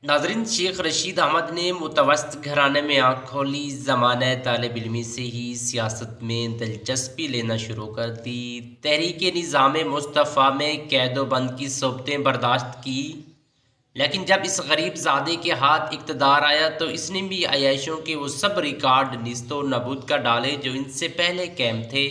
नाज़रीन, शेख रशीद अहमद ने मुतवस्त घराने में आँख खोली। ज़माना तालिब इल्मी से ही सियासत में दिलचस्पी लेना शुरू कर दी। तहरीक निज़ाम मुस्तफ़ा में कैद-ओ-बंद की सोबतें बर्दाश्त की, लेकिन जब इस गरीब ज़ादे के हाथ इक़्तिदार आया तो इसने भी अय्याशों के वो सब रिकॉर्ड निस्तो नाबूद कर डाले जो इनसे पहले कायम थे।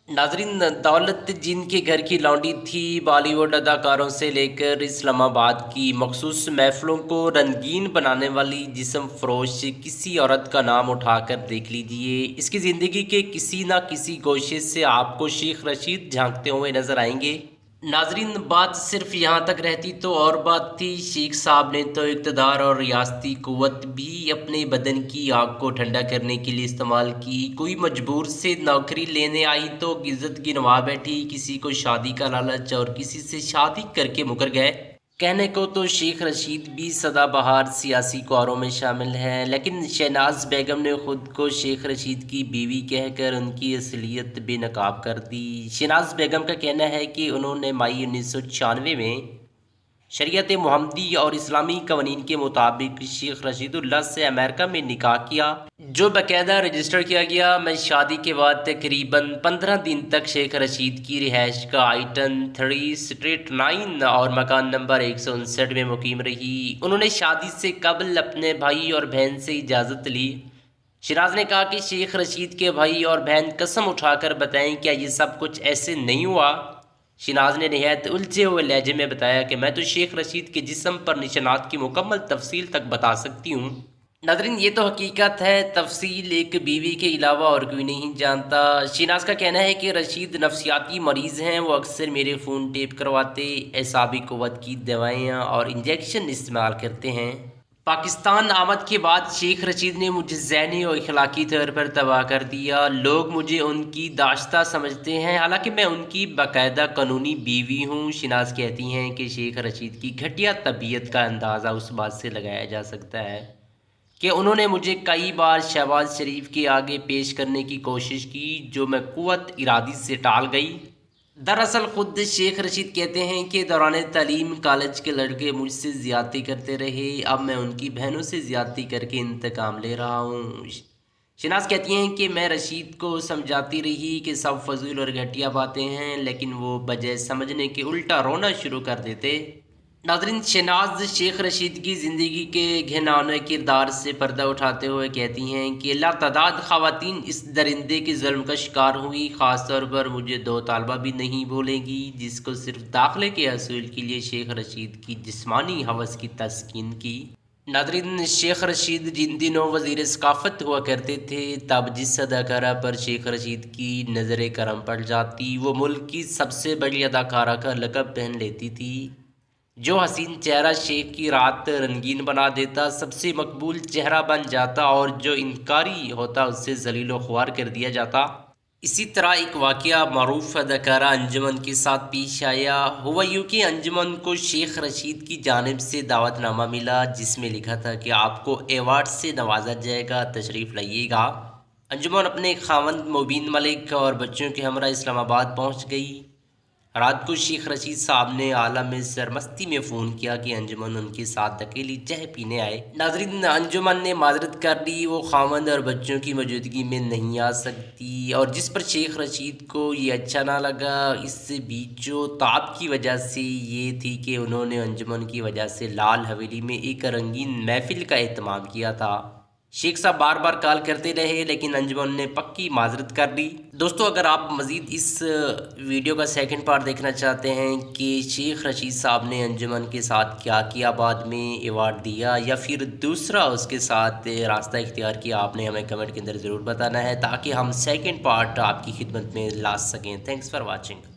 नाज़रीन, दौलत जिनके घर की लौंडी थी, बॉलीवुड अदाकारों से लेकर इस्लामाबाद की मखसूस महफ़िलों को रंगीन बनाने वाली जिस्म फ़रोश किसी औरत का नाम उठाकर देख लीजिए। इसकी ज़िंदगी के किसी न किसी गोशे से आपको शेख रशीद झांकते हुए नज़र आएंगे। नाज़रीन, बात सिर्फ यहाँ तक रहती तो और बात थी। शेख साहब ने तो इक़्तिदार और रियासती क़ुव्वत भी अपने बदन की आग को ठंडा करने के लिए इस्तेमाल की। कोई मजबूर से नौकरी लेने आई तो इज़्ज़त गिनवा बैठी, किसी को शादी का लालच और किसी से शादी करके मुकर गए। कहने को तो शेख रशीद भी सदाबहार सियासी क़ौरों में शामिल हैं, लेकिन शहनाज बेगम ने ख़ुद को शेख रशीद की बीवी कहकर उनकी असलियत बेनकाब कर दी। शहनाज बेगम का कहना है कि उन्होंने मई 1996 में शरीयत मुहम्मदी और इस्लामी कवानीन के मुताबिक शेख रशीदुल्लाह से अमेरिका में निकाह किया, जो बाकायदा रजिस्टर किया गया। मैं शादी के बाद तकरीबन 15 दिन तक शेख रशीद की रिहाइश का आइटन 3 स्ट्रीट 9 और मकान नंबर 159 में मुकीम रही। उन्होंने शादी से कबल अपने भाई और बहन से इजाज़त ली। शहनाज ने कहा कि शेख रशीद के भाई और बहन कसम उठाकर बताएं क्या ये सब कुछ ऐसे नहीं हुआ। शहनाज ने नहायत उलझे हुए लहजे में बताया कि मैं तो शेख रशीद के जिस्म पर निशानात की मुकम्मल तफसील तक बता सकती हूँ। नाज़रीन, ये तो हकीकत है, तफसील एक बीवी के अलावा और कोई नहीं जानता। शहनाज का कहना है कि रशीद नफ्सियाती मरीज़ हैं। वो अक्सर मेरे फ़ोन टेप करवाते, एसाबी क़ुव्वत की दवाइयाँ और इंजेक्शन इस्तेमाल करते हैं। पाकिस्तान आमद के बाद शेख रशीद ने मुझे ज़हनी और अखलाकी तौर पर तबाह कर दिया। लोग मुझे उनकी दाश्ता समझते हैं, हालांकि मैं उनकी बाकायदा कानूनी बीवी हूँ। शहनाज कहती हैं कि शेख रशीद की घटिया तबीयत का अंदाज़ा उस बात से लगाया जा सकता है कि उन्होंने मुझे कई बार शहबाज शरीफ के आगे पेश करने की कोशिश की, जो मैं क़ुव्वत इरादी से टाल गई। दरअसल ख़ुद शेख रशीद कहते हैं कि दौरान तालीम कॉलेज के लड़के मुझसे ज़्यादती करते रहे, अब मैं उनकी बहनों से ज़्यादती करके इंतकाम ले रहा हूँ। शहनाज कहती हैं कि मैं रशीद को समझाती रही कि सब फजूल और घटिया बातें हैं, लेकिन वो बजाय समझने के उल्टा रोना शुरू कर देते। नाज़रीन, शहनाज शेख रशीद की ज़िंदगी के घिनौने किरदार से पर्दा उठाते हुए कहती हैं कि लातादाद ख़वातीन इस दरिंदे के ज़ुल्म का शिकार हुई। ख़ास तौर पर मुझे 2 तालबा भी नहीं भूलेंगी, जिसको सिर्फ दाखिले के हसूल के लिए शेख रशीद की जिस्मानी हवस की तस्कीन की। नाज़रीन, शेख रशीद जिन दिनों वज़ीर सकाफ़त हुआ करते थे, तब जिस अदाकारा पर शेख रशीद की नज़र करम पड़ जाती, वो मुल्क की सबसे बड़ी अदाकारा का लक़ब पहन लेती थी। जो हसीन चेहरा शेख की रात रंगीन बना देता, सबसे मकबूल चेहरा बन जाता, और जो इनकारी होता उससे ज़लील व ख्वार कर दिया जाता। इसी तरह एक वाक़या मरूफ़ अदाकारा अंजुमन के साथ पेश आया। हुआ यूँ कि अंजुमन को शेख रशीद की जानिब से दावतनामा मिला, जिसमें लिखा था कि आपको अवार्ड से नवाजा जाएगा, तशरीफ़ लाइएगा। अंजुमन अपने खावंद मुबीन मलिक और बच्चों के हमरा इस्लामाबाद पहुँच गई। रात को शेख रशीद साहब ने आलम सरमस्ती में फ़ोन किया कि अंजुमन उनके साथ अकेली चाय पीने आए। नाज़रीन, अंजुमन ने माजरत कर ली, वो खावंद और बच्चों की मौजूदगी में नहीं आ सकती, और जिस पर शेख रशीद को ये अच्छा ना लगा। इससे बीचो ताब की वजह से ये थी कि उन्होंने अंजुमन की वजह से लाल हवेली में एक रंगीन महफिल का एहतमाम किया था। शेख साहब बार बार कॉल करते रहे, लेकिन अंजुमन ने पक्की माजरत कर दी। दोस्तों, अगर आप मज़ीद इस वीडियो का सेकंड पार्ट देखना चाहते हैं कि शेख रशीद साहब ने अंजुमन के साथ क्या किया, बाद में अवार्ड दिया या फिर दूसरा उसके साथ रास्ता इख्तियार किया, आपने हमें कमेंट के अंदर ज़रूर बताना है, ताकि हम सेकंड पार्ट आपकी खिदमत में ला सकें। Thanks for watching.